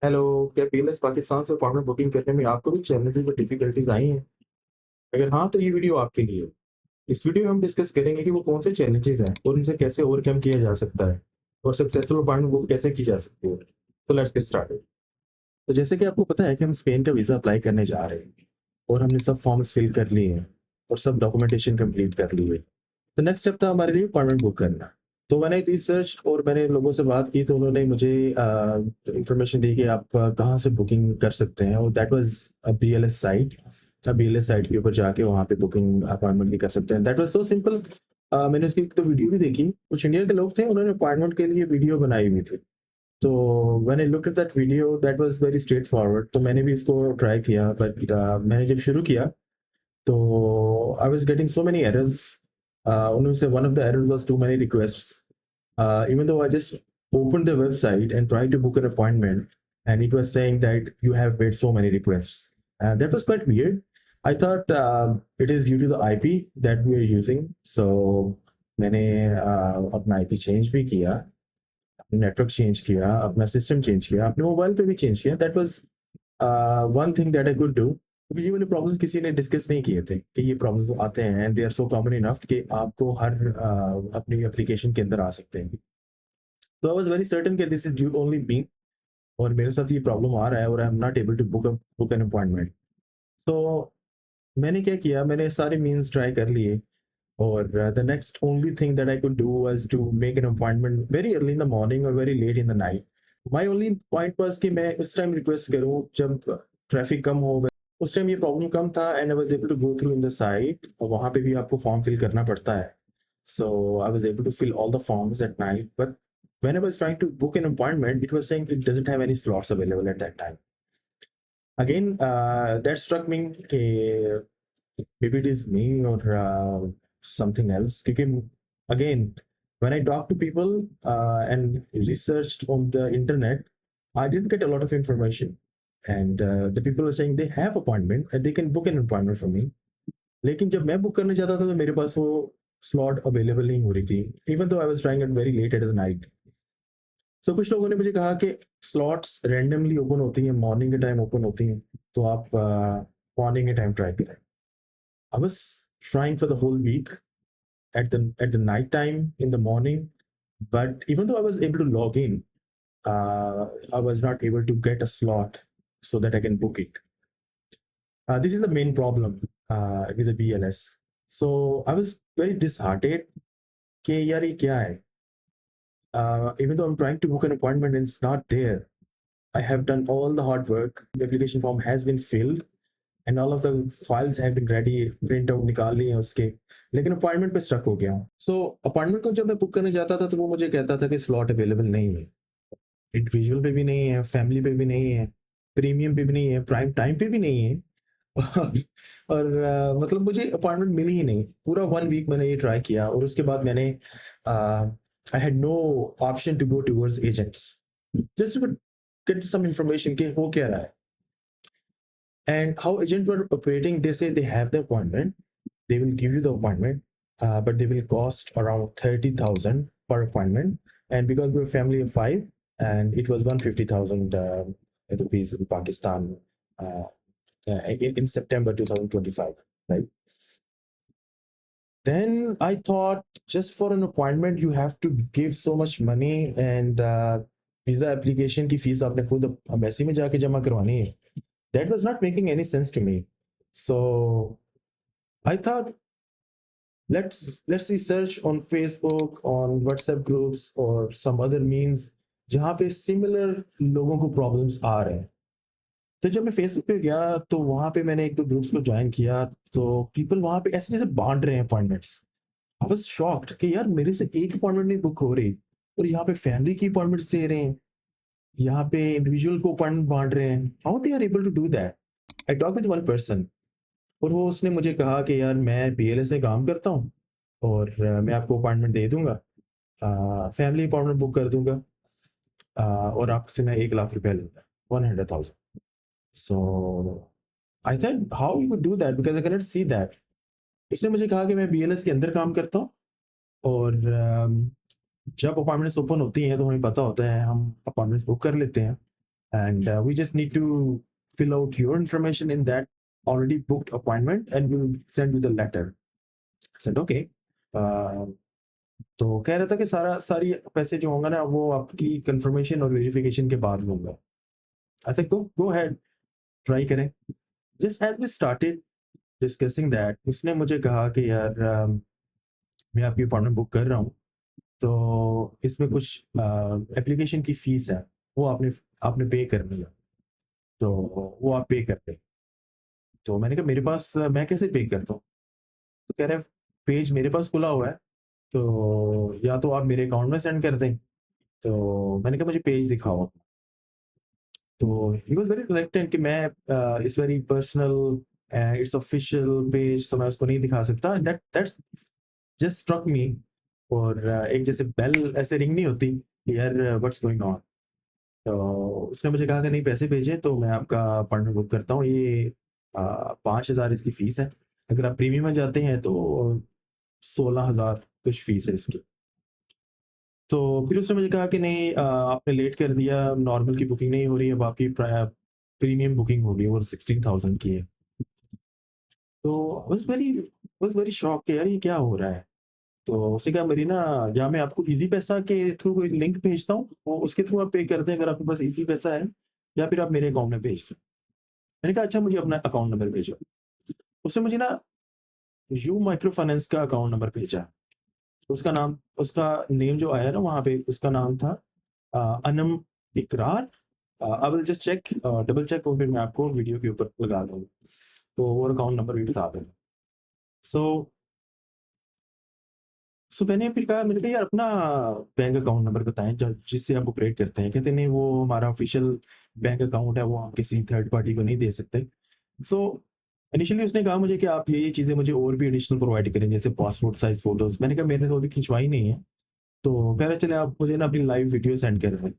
Hello. क्या PLS Pakistan से appointment booking करने में आपको भी चैलेंजेस और डिफिकल्टीज आई हैं? अगर हाँ तो ये वीडियो आपके लिए है। इस वीडियो में हम डिस्कस करेंगे कि वो कौन से चैलेंजेस हैं और उनसे कैसे ओवरकम किया जा सकता है और सक्सेसफुल अपॉइंटमेंट बुक कैसे की जा सकती है। तो लेट्स गेट स्टार्टेड। तो जैसे कि आपको पता है कि हम स्पेन का वीज़ा अप्लाई करने जा रहे हैं और हमने सब फॉर्म्स फिल कर लिए हैं और सब डॉक्यूमेंटेशन कंप्लीट कर ली है। तो नेक्स्ट स्टेप था हमारे लिए अपॉइंटमेंट बुक करना। तो मैंने रिसर्च और मैंने लोगों से बात की तो उन्होंने मुझे इंफॉर्मेशन दी कि आप कहाँ से बुकिंग कर सकते हैं और that was a BLS site. BLS site के ऊपर जाके वहाँ पे बुकिंग अपॉइंटमेंट भी कर सकते हैं। That was so simple. मैंने उसकी तो वीडियो भी देखी। कुछ इंडिया के लोग थे, उन्होंने अपॉइंटमेंट के लिए वीडियो बनाई हुई थी। तो when I looked at that video that was very straight forward, तो मैंने भी इसको ट्राई किया। बट मैंने जब शुरू किया तो I was getting so many errors. उनमें से one of the error was too many requests. Even though I just opened the website and tried to book an appointment, and it was saying that you have made so many requests. That was quite weird. I thought it is due to the IP that we are using. So मैंने अपना IP change भी किया, अपना network change किया, अपना system change किया, अपने mobile पे भी चेंज किया। That was one thing that I could do. क्योंकि ये वाले प्रॉब्लम्स किसी ने डिस्कस नहीं किए थे कि ये प्रॉब्लम्स आते हैं and they are so common enough कि आपको हर अपनी एप्लीकेशन के अंदर आ सकते हैं। तो आई वाज वेरी सर्टेन कि this is due only me और मेरे साथ ये प्रॉब्लम आ रहा है और I am not able to book an appointment. So मैंने क्या किया, मैंने सारे मीन्स ट्राई कर लिए और the next only thing that I could do was to make an appointment very early in the morning और very late in the night. My only point was कि मैं उस टाइम रिक्वेस्ट करूं जब traffic कम हो। उस टाइम ये problem कम था and I was able to go through in the site, और वहां पे भी आपको फॉर्म फिल करना पड़ता है। So I was able to fill all the forms at night, but when I was trying to book an appointment, it was saying it doesn't have any slots available at that time. Again, that struck me कि maybe it is me or something else. Because again, when I talked to people and researched on the internet, I didn't get a lot of information. And the people were saying they have appointment and they can book an appointment for me. लेकिन जब मैं book करने जाता था तो मेरे पास वो slot available नहीं हो रही थी, even though I was trying it very late at the night. So कुछ लोगों ने मुझे कहा कि स्लॉट्स रैंडमली ओपन होती हैं, मॉर्निंग के टाइम ओपन होती हैं, तो आप मॉर्निंग के टाइम ट्राई करें। I was trying for the whole week at the night time in the morning, but even though I was able to log in, I was not able to get a slot so that I can book it. This is the main problem with the BLS. So I was very disheartened कि यार ये क्या है? Even though I'm trying to book an appointment and it's not there, I have done all the hard work. The application form has been filled and all of the files have been ready, print out निकाल लिए हैं उसके, लेकिन appointment पे stuck हो गया हूँ। सो appointment को जब मैं बुक करने जाता था तो वो मुझे कहता था कि स्लॉट अवेलेबल नहीं है, इंडिविजुअल पे भी नहीं है, फैमिली पे भी नहीं है, प्रीमियम पे भी नहीं है, प्राइम टाइम पे भी नहीं है। और मतलब मुझे अपॉइंटमेंट मिली ही नहीं। पूरा 1 वीक मैंने ये ट्राई किया और उसके बाद मैंने I had no option to go towards agents just to get some information कि हो क्या रहा है। And how agents were operating, they say they have the appointment, they will give you the appointment, but they will cost around 30,000 per appointment. And because we're a family of 5, and it was 150,000 rupees in Pakistan uh, in September 2025, right? Then I thought, just for an appointment, you have to give so much money, and visa application की fees आपने खुद embassy में जाके जमा करवानी है। That was not making any sense to me. So I thought, let's research on Facebook, on WhatsApp groups, or some other means जहाँ पे सिमिलर लोगों को प्रॉब्लम्स आ रहे हैं। तो जब मैं फेसबुक पे गया तो वहां पे मैंने एक दो ग्रुप्स को ज्वाइन किया, तो पीपल वहां पे ऐसे जैसे बांट रहे हैं अपॉइंटमेंट्स। आई वाज शॉक्ड कि यार मेरे से एक अपॉइंटमेंट नहीं बुक हो रही और यहाँ पे फैमिली की अपॉइंटमेंट्स दे रहे हैं, यहाँ पे इंडिविजुअल को अपॉइंटमेंट बांट रहे हैं। How they are able to do that? I talk with one person और वो उसने मुझे कहा कि यार मैं बीएलएस में काम करता हूँ और मैं आपको अपॉइंटमेंट दे दूंगा, फैमिली अपॉइंटमेंट बुक कर दूंगा, और आपसे मैं 1 लाख रुपया लूंगा, 100,000। So I thought how you would do that because I can not see that. उसने मुझे कहा कि मैं बीएलएस के अंदर काम करता हूँ और जब अपॉइंटमेंट्स ओपन होती हैं तो हमें पता होता है, हम अपॉइंटमेंट्स बुक कर लेते हैं and we just need to fill out your information in that already booked appointment and we'll send you the letter. I said okay. तो कह रहा था कि सारी पैसे जो होंगे ना वो आपकी कंफर्मेशन और वेरिफिकेशन के बाद लूंगा. I said go ahead, try करें. Just as we started discussing that, उसने मुझे कहा कि यार मैं आपकी अपॉइंटमेंट बुक कर रहा हूँ, तो इसमें कुछ एप्लीकेशन की फीस है, वो आपने पे करनी है, तो वो आप पे कर दें. तो मैंने कहा मेरे पास मैं कैसे पे करता हूँ? तो कह रहे पेज मेरे पास खुला हुआ है, तो या तो आप मेरे अकाउंट में सेंड कर दें. तो मैंने कहा मुझे पेज दिखाओ. तो ही वाज वेरी रिलक्टेंट कि मैं it's very personal, it's official page, तो मैं उसको नहीं दिखा सकता. That's just struck me. और एक जैसे बेल ऐसे रिंग नहीं होती कि यार व्हाट्स गोइंग ऑन. तो उसने मुझे कहा कि नहीं पैसे भेजें तो मैं आपका अपॉइंटमेंट बुक करता हूँ. ये 5,000 इसकी फीस है. अगर आप प्रीमियम में जाते हैं तो 16,000 कुछ फीस है इसकी. तो फिर उसने मुझे कहा कि नहीं आपने लेट कर दिया, नॉर्मल की बुकिंग नहीं हो रही है, अब आपकी प्रीमियम बुकिंग होगी, वो 16,000 की है. तो वॉज वेरी शॉक कि यार ये क्या हो रहा है. तो उसने कहा मेरी ना, या मैं आपको इजी पैसा के थ्रू कोई लिंक भेजता हूँ, वो उसके थ्रू आप पे करते हैं अगर आपके पास इजी पैसा है, या फिर आप मेरे अकाउंट में भेज दें. मैंने कहा अच्छा मुझे अपना अकाउंट नंबर भेजो. उसने मुझे ना यू माइक्रो फाइनेंस का अकाउंट नंबर भेजा. उसका नेम जो आया ना वहाँ पे, उसका नाम था Anam Ikrar. I will just check, double check, और फिर मैं आपको वीडियो के ऊपर लगा दूंगा, तो वो अकाउंट नंबर भी बता देंगे. सो मैंने फिर कहा, मैंने कहा यार अपना बैंक अकाउंट नंबर बताएं जिससे आप ऑपरेट करते हैं. कहते नहीं वो हमारा ऑफिशियल बैंक अकाउंट है, वो हम किसी थर्ड पार्टी को नहीं दे सकते. सो इनिशियली उसने कहा मुझे कि आप ये चीज़ें मुझे और भी एडिशनल प्रोवाइड करें, जैसे पासपोर्ट साइज फोटोज. मैंने कहा मैंने तो अभी खिंचवाई नहीं है. तो कह रहे चले आप मुझे ना अपनी लाइव वीडियो सेंड कर दें.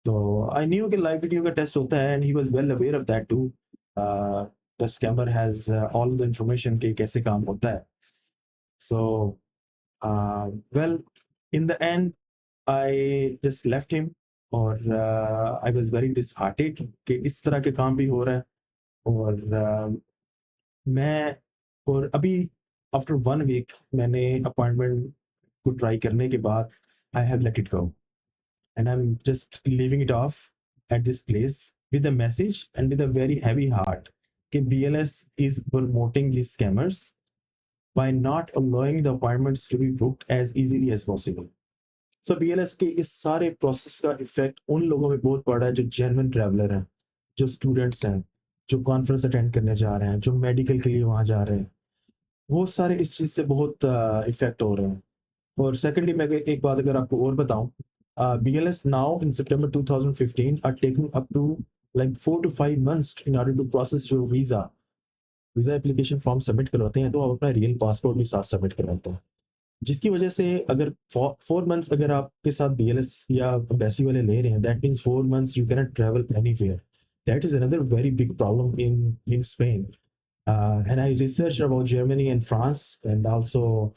तो आई न्यू कि लाइव वीडियो का टेस्ट होता है, and he was well aware of that too. The scammer has all the information कि कैसे काम होता है. So well, in the end I just left him, और आई वाज वेरी डिसहार्टेड कि इस तरह के काम भी हो रहा है. और मैं और अभी आफ्टर 1 वीक मैंने अपॉइंटमेंट को ट्राई करने के बाद I have let it go, and I'm just leaving it off at this place with a message and with a very heavy heart that BLS is promoting these scammers by not allowing the appointments to be booked as easily as possible. So BLS के इस सारे process का effect उन लोगों में बहुत पड़ा है जो जेन्युइन ट्रैवलर हैं, जो स्टूडेंट्स हैं, जो कॉन्फ्रेंस अटेंड करने जा रहे हैं, जो मेडिकल के लिए वहाँ जा रहे हैं. वो सारे इस चीज़ से बहुत इफेक्ट हो रहे हैं. और सेकेंडली मैं एक बात अगर आपको और बताऊं, BLS now in September 2015 are taking up to like 4 to 5 months in order to process your visa application form submit करवाते हैं, तो आप अपना रियल पासपोर्ट भी साथ सबमिट करवाते हैं, जिसकी वजह से अगर 4 months अगर आपके साथ BLS या एम्बेसी वाले ले रहे हैं, that means 4 months you can travel anywhere. That is another very big problem in Spain. And I researched about Germany and France and also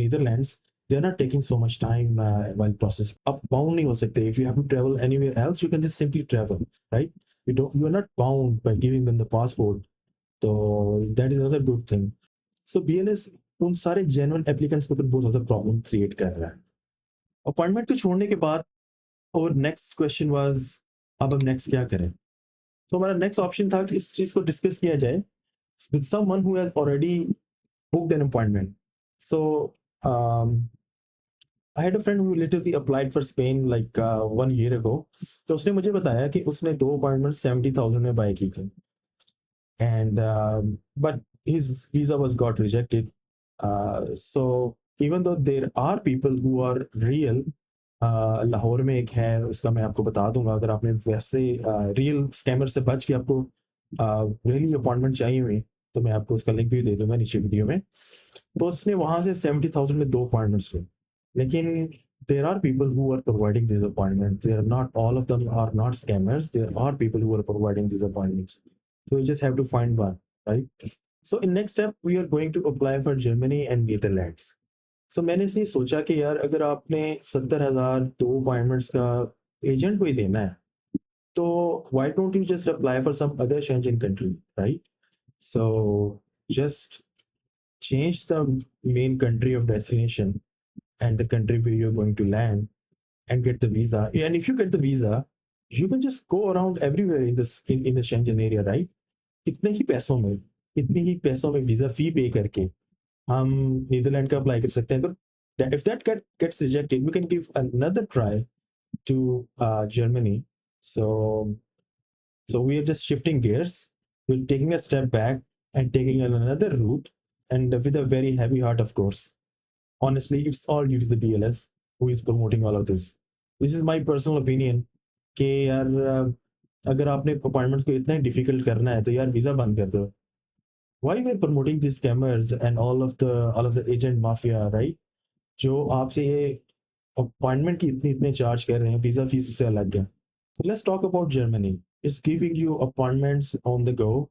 Netherlands. They're not taking so much time while processing. Up bound नहीं हो सकते. If you have to travel anywhere else, you can just simply travel, right? You are not bound by giving them the passport. So that is another good thing. So BLS उन सारे genuine applicants को फिर बहुत ज़्यादा problem create कर रहा है. Appointment को छोड़ने के बाद और नेक्स्ट क्वेश्चन वाज अब हम नेक्स्ट क्या करें. तो हमारा नेक्स्ट ऑप्शन था कि इस चीज़ को डिस्कस किया जाए with someone who has already booked an appointment. So I had a friend who literally applied for Spain like 1 year ago. तो उसने मुझे बताया कि उसने 2 अपॉइंटमेंट 70,000 में बाय की थी, and but his visa was got rejected. So even though there are people who are real, Lahore में एक है, उसका मैं आपको बता दूंगा. अगर आपने वैसे रियल स्कैमर से बच के आपको रियली अपॉइंटमेंट चाहिए हुई, तो मैं आपको उसका लिंक भी दे दूंगा नीचे वीडियो में. तो उसने वहां से 70,000 में 2 अपॉइंटमेंट्स हुए. लेकिन there are people who are providing these appointments. They are not, all of them are not scammers. There are people who are providing these appointments. So you just have to find one, right? So in next step, we are going to apply for Germany and Netherlands. So मैंने से सोचा कि यार अगर आपने 70,000 2 appointments का agent को ही देना है, So why don't you just apply for some other Schengen country, right? So just change the main country of destination and the country where you're going to land and get the visa. And if you get the visa, you can just go around everywhere in this in the Schengen area, right? इतने ही पैसों में इतने ही पैसों में visa फी पे करके हम Netherlands का अप्लाई कर सकते हैं. अगर if that gets rejected, we can give another try to Germany. So we are just shifting gears. We're taking a step back and taking another route, and with a very heavy heart, of course. Honestly, it's all due to the BLS who is promoting all of this. This is my personal opinion कि यार अगर आपने appointments को इतना difficult करना है तो यार वीजा बंद कर दो. Why we are promoting these scammers and all of the agent mafia, right? जो आपसे ये अपॉइंटमेंट की इतने चार्ज कर रहे हैं, वीजा फीस उससे अलग है. So let's talk about Germany. It's giving you appointments on the go,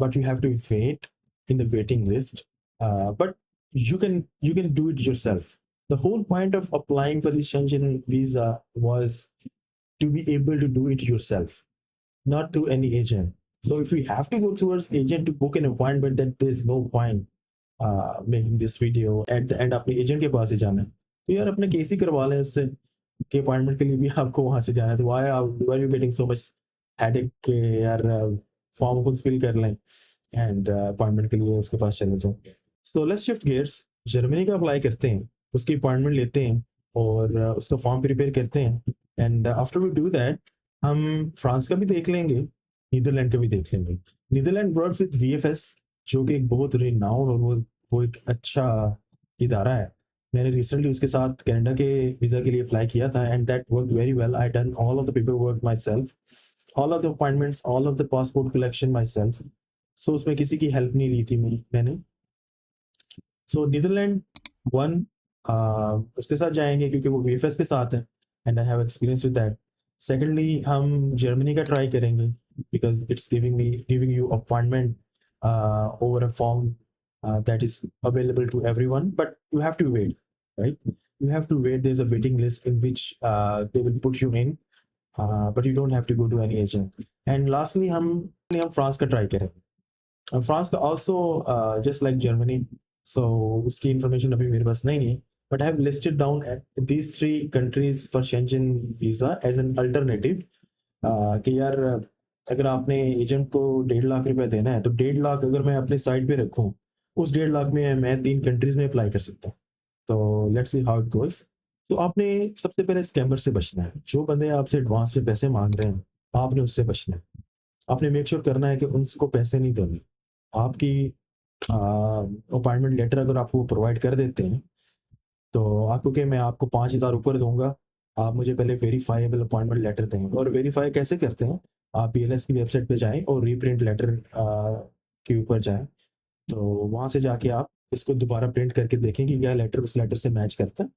but you have to wait in the waiting list. But you can do it yourself. The whole point of applying for the Schengen visa was to be able to do it yourself, not through any agent. So if we have to go towards agent to book an appointment, then there is no point making this video. At the end, अपने agent के पास ही जाना है. तो यार अपने case ही करवा लें उससे कि अपॉइंटमेंट के लिए भी आपको वहां से जाना है. तो why are you getting so much headache के यार फॉर्म खुद फिल कर लें एंड अपॉइंटमेंट के लिए उसके पास चले जाओ. So let's shift gears. Germany का अप्लाई करते हैं, उसकी अपॉइंटमेंट लेते हैं और उसका फॉर्म प्रिपेयर करते हैं. And after we do that हम फ्रांस का भी देख लेंगे, नीदरलैंड का भी देख लेंगे. नीदरलैंड वर्क्स विद VFS, जो कि एक बहुत रिनाउंड और वो एक अच्छा इदारा है. मैंने रिसेंटली उसके साथ कनाडा के वीजा के लिए अप्लाई किया था and that work very well. I done all of the paper work myself, all of the appointments, all of the passport collection myself. So उसमें किसी की हेल्प नहीं ली थी मैंने. सो नीदरलैंड वन उसके साथ जाएंगे क्योंकि वो VFS के साथ है and I have experience with that. Secondly हम जर्मनी का ट्राई करेंगे because it's giving you appointment over a form that is available to everyone, but you have to wait, right? You have to wait. There's a waiting list in which they will put you in, but you don't have to go to any agent. And lastly हम France का try करेंगे. France का also just like Germany, so उसकी information अभी मेरे पास नहीं है, but I have listed down these 3 countries for Schengen visa as an alternative. कि यार अगर आपने एजेंट को 1.5 लाख रुपए देना है तो 1.5 लाख अगर मैं अपने साइड पे रखूं, उस 1.5 लाख में मैं 3 कंट्रीज में अप्लाई कर सकता हूँ. तो let's see how it goes. तो आपने सबसे पहले स्कैमर से बचना है. जो बंदे आपसे एडवांस में पैसे मांग रहे हैं आपने उससे बचना है. आपने मेक श्योर करना है कि उनको पैसे नहीं देने. आपकी अपॉइंटमेंट लेटर अगर आपको प्रोवाइड कर देते हैं तो आपको कि मैं आपको 5,000 ऊपर दूंगा, आप मुझे पहले वेरीफाइबल अपॉइंटमेंट लेटर दें. और वेरीफाई कैसे करते हैं, आप BLS की वेबसाइट पे जाएं और रीप्रिंट लेटर के ऊपर जाएं. तो वहां से जाके आप इसको दोबारा प्रिंट करके देखें कि क्या लेटर उस लेटर से मैच करता है.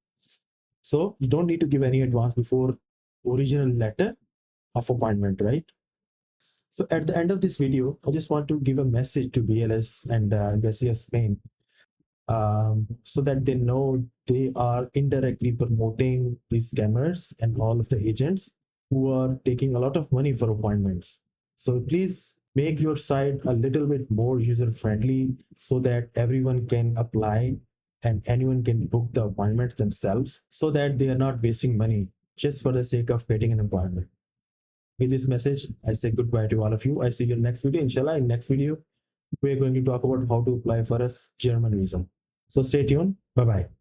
So you don't need to give any advance before original letter of appointment, right? So at the end of this video, I just want to give a message to BLS and Embassy of Spain, so that they know they are indirectly promoting these scammers and all of the agents who are taking a lot of money for appointments. So please make your site a little bit more user friendly so that everyone can apply and anyone can book the appointments themselves, so that they are not wasting money just for the sake of getting an appointment. With this message, I say goodbye to all of you. I see you in next video. Inshallah, in next video, we're going to talk about how to apply for a German visa. So stay tuned. Bye-bye.